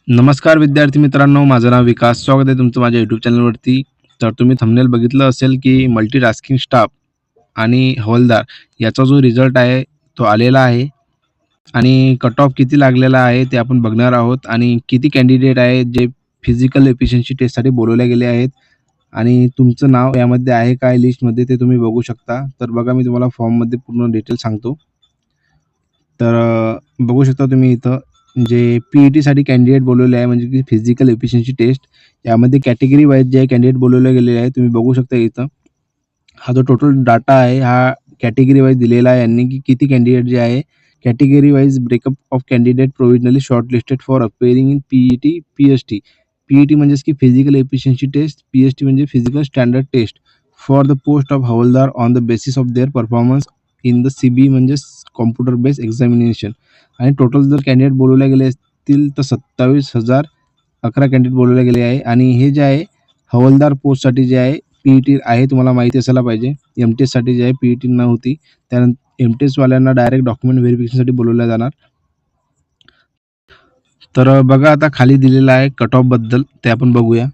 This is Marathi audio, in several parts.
नमस्कार विद्यार्थी मित्रांनो, माझं नाव विकास. स्वागत आहे तुमचं माझ्या यूट्यूब चॅनलवरती. तर तुम्ही थंबनेल बघितलं असेल की मल्टीटास्किंग स्टाफ आणि हवालदार याचा जो रिझल्ट आहे तो आलेला आहे आणि कट ऑफ किती लागलेला आहे ते आपण बघणार आहोत आणि किती कॅन्डिडेट आहेत जे फिजिकल एफिशियन्सी टेस्टसाठी बोलवले गेले आहेत आणि तुमचं नाव यामध्ये आहे काय लिस्टमध्ये ते तुम्ही बघू शकता. तर बघा, मी तुम्हाला फॉर्ममध्ये पूर्ण डिटेल सांगतो. तर बघू शकता तुम्ही इथं जे पी-ई-टीसाठी कॅन्डिडेट बोलवले आहे, म्हणजे की फिजिकल एफिशियन्सी टेस्ट. यामध्ये कॅटेगरी वाईज जे कॅन्डिडेट बोलवले गेलेले आहे तुम्ही बघू शकता इथं. हा जो टोटल डाटा आहे हा कॅटेगरी वाईज दिलेला आहे यांनी, की किती कॅन्डिडेट जे आहे category wise breakup of candidate provisionally shortlisted for appearing in PET, PST. PET म्हणजेच की फिजिकल एफिशियन्सी टेस्ट, पी-एस-टी म्हणजे physical standard test for the post of havaldar on the basis of their performance in the CB म्हणजेच कॉम्प्युटर बेस्ड एक्झामिनेशन. आणि टोटल जर कॅन्डिडेट बोलवले गेले असतील तर 27,011 कॅन्डिडेट बोलवले गेले आहे. आणि हे जे आहे हवालदार पोस्टसाठी जे आहे पी-ई-टी आहे, तुम्हाला माहिती असायला पाहिजे. एम-टी-एससाठी जे आहे पी-ई-टी नव्हती. त्यानंतर एम-टी-एसवाल्यांना डायरेक्ट डॉक्युमेंट व्हेरिफिकेशनसाठी बोलवलं जाणार. तर बघा, आता खाली दिलेलं आहे कट ऑफबद्दल, ते आपण बघूया.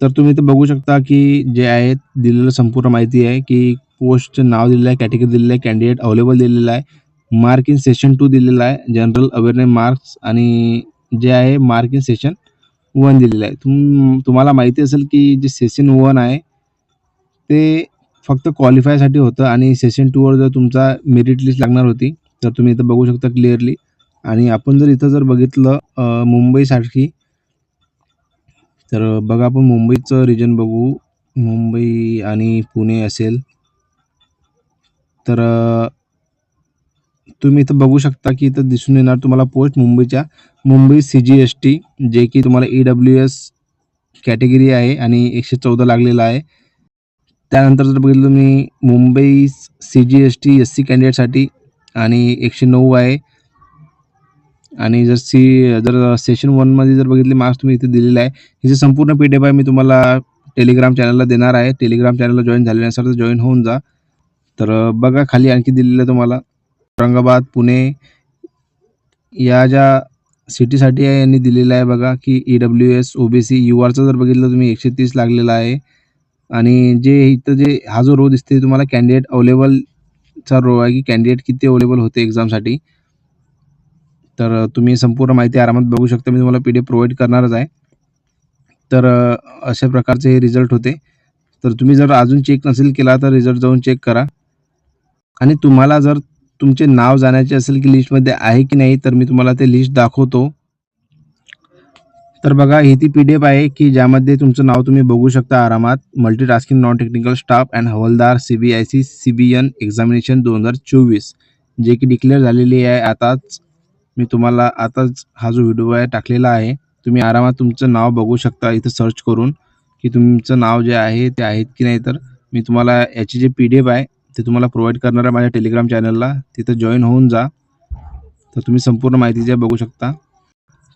तर तुम्ही इथे बघू शकता की जे आहे दिलेलं संपूर्ण माहिती आहे की पोस्टचं नाव दिलेलं आहे, कॅटेगरी दिलेलं आहे, कॅन्डिडेट अवेलेबल दिलेला आहे, मार्क इन सेशन 2 दिलेला आहे, जनरल अवेअरनेस मार्क्स आणि जे आहे मार्क इन सेशन 1 दिलेलं आहे. तुम्हाला माहिती असेल की जे सेशन 1 आहे ते फक्त क्वालिफायसाठी होतं आणि सेशन 2 वर जर तुमचा मेरिट लिस्ट लागणार होती. तर तुम्ही इथं बघू शकता क्लिअरली. आणि आपण जर इथं बघितलं मुंबईसाठी, तर बघा आपण मुंबईचं रिजन बघू. मुंबई आणि पुणे असेल तर तुम्ही इथं बघू शकता की इथं दिसून येणार तुम्हाला पोस्ट मुंबई सी-जी-एस-टी, जे की तुम्हाला ई-डब्ल्यू-एस कॅटेगरी आहे आणि 114 लागलेला आहे. त्यानंतर जर बघितलं तुम्ही मुंबई सी-जी-एस-टी एस-सी कॅन्डिडेटसाठी आणि 109 आहे. आणि जर सेशन 1 मध्ये जर बघितले मार्क्स तुम्ही इथे दिलेले आहे. हिची संपूर्ण पी-डी-एफ आहे, मी तुम्हाला टेलिग्राम चॅनलला देणार आहे. टेलिग्राम चॅनलला जॉईन झाले नसेल तर जॉईन होऊन जा. तर बघा खाली आणखी दिलेलं आहे तुम्हाला औरंगाबाद, पुणे या ज्या सिटीसाठी आहे यांनी दिलेलं आहे बघा की ई-डब्ल्यू-एस, ओ-बी-सी, यू-आरचं जर बघितलं तुम्ही 130 लागलेला आहे. आणि जे इथं जे हा जो रो दिसते तुम्हाला कॅन्डिडेट अवेलेबलचा रो आहे की कॅन्डिडेट किती अवेलेबल होते एक्झामसाठी. तर तुम्ही संपूर्ण माहिती आरामात बघू शकता. मी तुम्हाला पी-डी-एफ प्रोव्हाईड करणारच आहे. तर अशा प्रकारचे हे रिझल्ट होते. तर तुम्ही जर अजून चेक नसेल केला तर रिझल्ट जाऊन चेक करा. आणि तुम्हाला जर तुमचे नाव जाण्याचे असेल की लिस्टमध्ये आहे की नाही, तर मी तुम्हाला ते लिस्ट दाखवतो. तर बघा, ही ती पी-डी-एफ आहे की ज्यामध्ये तुमचं नाव तुम्ही बघू शकता आरामात. Multitasking non technical staff and हवालदार सी-बी-आय-सी सी-बी-एन एक्झामिनेशन 2024 जे की डिक्लेअर झालेली आहे आताच. मी तुम्हाला आताच हा जो व्हिडिओ आहे टाकलेला आहे. तुम्ही आरामात तुमचं नाव बघू शकता इथं सर्च करून की तुमचं नाव जे आहे ते आहेत की नाही. तर मी तुम्हाला याची जी पी-डी-एफ आहे ते तुम्हाला प्रोव्हाईड करणार आहे माझ्या टेलिग्राम चॅनलला. तिथं जॉईन होऊन जा. तर तुम्ही संपूर्ण माहिती जे बघू शकता.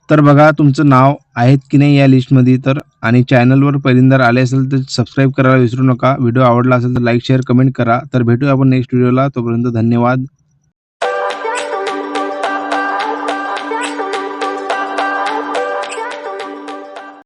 तर बघा तुमचं नाव आहेत की नाही या लिस्टमध्ये. तर आणि चॅनलवर पहिल्यांदा आले असेल तर सबस्क्राईब करायला विसरू नका. व्हिडिओ आवडला असेल तर लाईक, शेअर, कमेंट करा. तर भेटूया आपण नेक्स्ट व्हिडिओला. तोपर्यंत धन्यवाद.